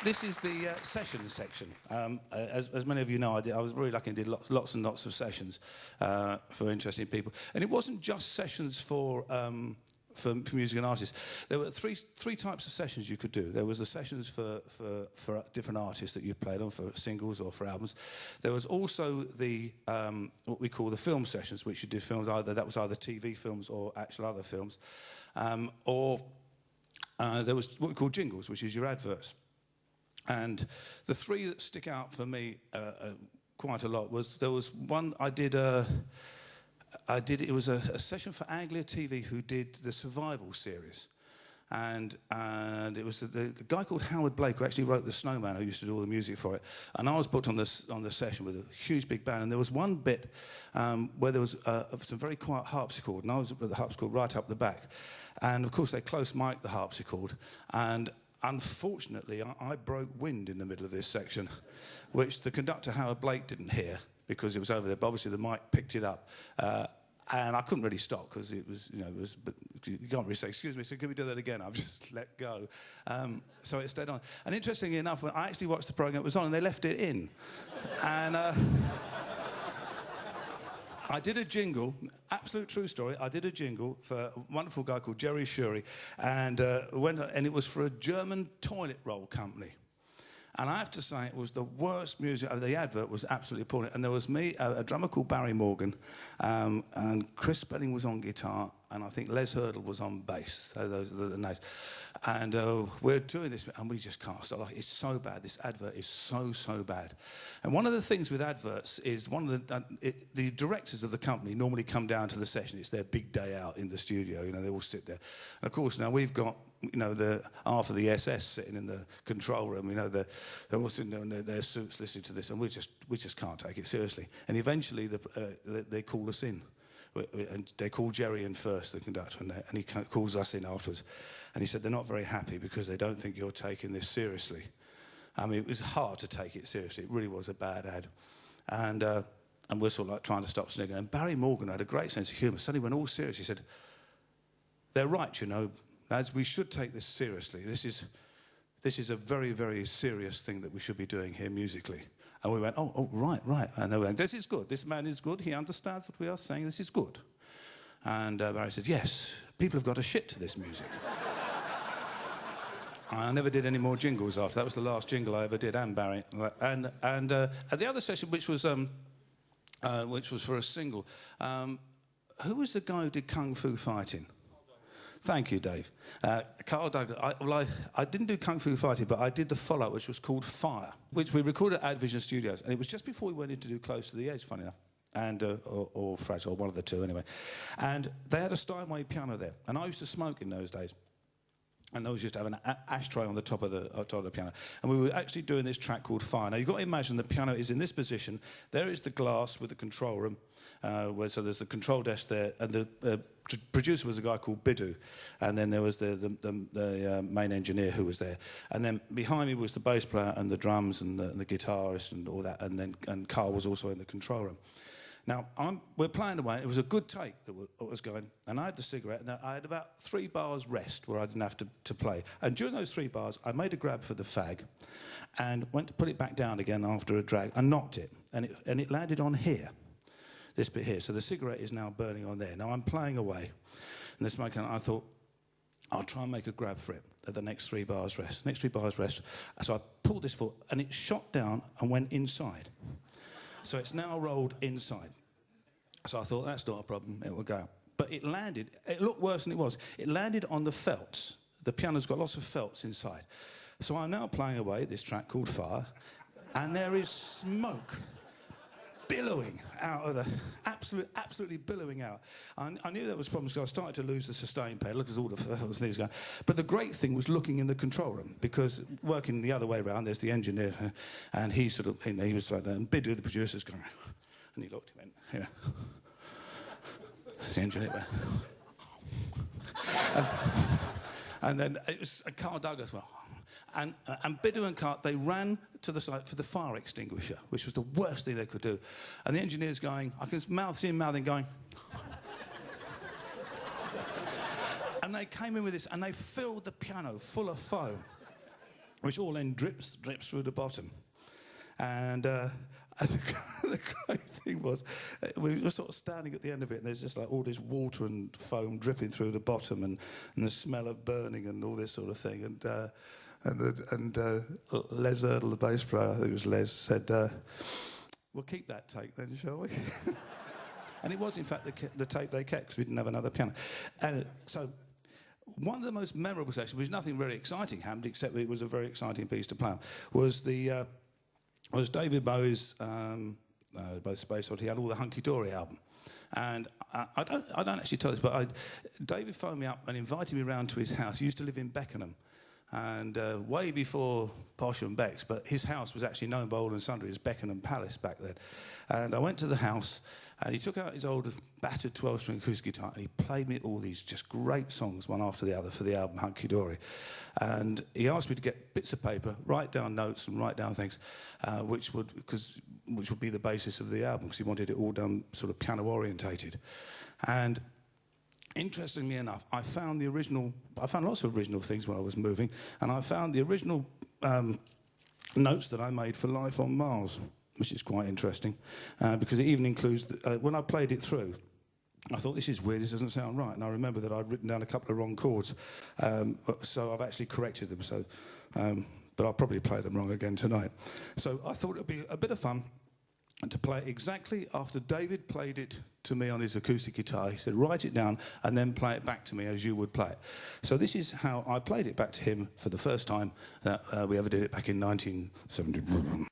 This is the sessions section. As many of you know, I was really lucky and did lots and lots of sessions for interesting people. And it wasn't just sessions for music and artists. There were three types of sessions you could do. There was the sessions for different artists that you played on, for singles or for albums. There was also the what we call the film sessions, which you did films, that was either TV films or actual other films. Or there was what we call jingles, which is your adverts. And the three that stick out for me quite a lot was, there was one I did, it was a session for Anglia TV who did the Survival series. And it was the guy called Howard Blake who actually wrote The Snowman, who used to do all the music for it. And I was booked on the session with a huge big band, and there was one bit where there was some very quiet harpsichord, and I was at the harpsichord right up the back. And of course they close mic'd the harpsichord, and unfortunately I broke wind in the middle of this section, which the conductor Howard Blake didn't hear because it was over there, but obviously the mic picked it up. And I couldn't really stop because it was, but you can't really say, excuse me, so can we do that again? I've just let go. So it stayed on. And interestingly enough, when I actually watched the programme, it was on and they left it in. And I did a jingle, absolute true story, I did a jingle for a wonderful guy called Jerry Shuri, and it was for a German toilet roll company. And I have to say, it was the worst music. The advert was absolutely appalling. And there was me, a drummer called Barry Morgan, and Chris Spedding was on guitar, and I think Les Hurdle was on bass. So those are the names. And we're doing this, and we just can't stop. It's so bad. This advert is so bad. And one of the things with adverts is the directors of the company normally come down to the session. It's their big day out in the studio. They all sit there. And of course, now we've got the half of the SS sitting in the control room. They're all sitting there in their suits listening to this, and we just can't take it seriously. And eventually, they call us in. And they call Jerry in first, the conductor, and he calls us in afterwards. And he said they're not very happy because they don't think you're taking this seriously. I mean, it was hard to take it seriously. It really was a bad ad. And we're sort of like trying to stop sniggering. And Barry Morgan had a great sense of humour. Suddenly went all serious. He said, they're right, lads, we should take this seriously. This is a very, very serious thing that we should be doing here musically. And we went, oh, right. And they went, this is good. This man is good. He understands what we are saying. This is good. And Barry said, yes, people have got a shit to this music. I never did any more jingles after. That was the last jingle I ever did, and Barry. And at the other session, which was for a single, who was the guy who did Kung Fu Fighting? Thank you, Dave. Carl Douglas. I didn't do Kung Fu Fighting, but I did the follow-up, which was called Fire, which we recorded at Advision Studios. And it was just before we went in to do Close to the Edge, funny enough, and or Fragile, one of the two anyway. And they had a Steinway piano there. And I used to smoke in those days. And I was just having an ashtray on the top of the piano. And we were actually doing this track called Fire. Now, you've got to imagine the piano is in this position. There is the glass with the control room. So there's the control desk there, and the producer was a guy called Biddu, and then there was the main engineer who was there, and then behind me was the bass player and the drums and the guitarist and all that, and Carl was also in the control room. Now we're playing away. It was a good take that was going, and I had the cigarette, and I had about 3 bars rest where I didn't have to play. And during those 3 bars, I made a grab for the fag, and went to put it back down again after a drag, and knocked it, and it landed on here. This bit here. So the cigarette is now burning on there. Now I'm playing away, and the smoke, and I thought, I'll try and make a grab for it at the next 3 bars rest. Next 3 bars rest. So I pulled this foot, and it shot down and went inside. So it's now rolled inside. So I thought, that's not a problem, it will go. But it landed, it looked worse than it was. It landed on the felts. The piano's got lots of felts inside. So I'm now playing away this track called Fire, and there is smoke billowing out of the, absolutely billowing out. I knew there was problems because I started to lose the sustain pedal because all the things going. But the great thing was looking in the control room, because working the other way around, there's the engineer, and he sort of, he was like, and Biddu, the producer's going, and he looked, he went, the engineer went, and then it was Carl Douglas, well, and Biddu and Carl, they ran to the side for the fire extinguisher, which was the worst thing they could do. And the engineer's going, I can see him mouthing going. And they came in with this, and they filled the piano full of foam. which all then drips through the bottom. And the great thing was, we were sort of standing at the end of it, and there's just like all this water and foam dripping through the bottom, and the smell of burning and all this sort of thing. And Les Erdel, the bass player, I think it was Les, said, "We'll keep that take then, shall we?" And it was, in fact, the tape they kept because we didn't have another piano. And so one of the most memorable sessions, which nothing very exciting happened, except that it was a very exciting piece to play on, was David Bowie's both Space Oddity. He had all the Hunky Dory album. And I don't actually tell this, but David phoned me up and invited me round to his house. He used to live in Beckenham. And way before Posh and Beck's, but his house was actually known by all and sundry as Beckenham Palace back then. And I went to the house, and he took out his old battered 12-string acoustic guitar, and he played me all these just great songs, one after the other, for the album Hunky Dory. And he asked me to get bits of paper, write down notes and write down things, which would be the basis of the album, because he wanted it all done sort of piano-orientated. And interestingly enough, I found lots of original things when I was moving, and I found the original notes that I made for Life on Mars, which is quite interesting, because it even includes, when I played it through, I thought, this is weird, this doesn't sound right, and I remember that I'd written down a couple of wrong chords, so I've actually corrected them, but I'll probably play them wrong again tonight. So I thought it would be a bit of fun, and to play it exactly after David played it to me on his acoustic guitar. He said, write it down and then play it back to me as you would play it. So this is how I played it back to him for the first time that we ever did it back in 1970.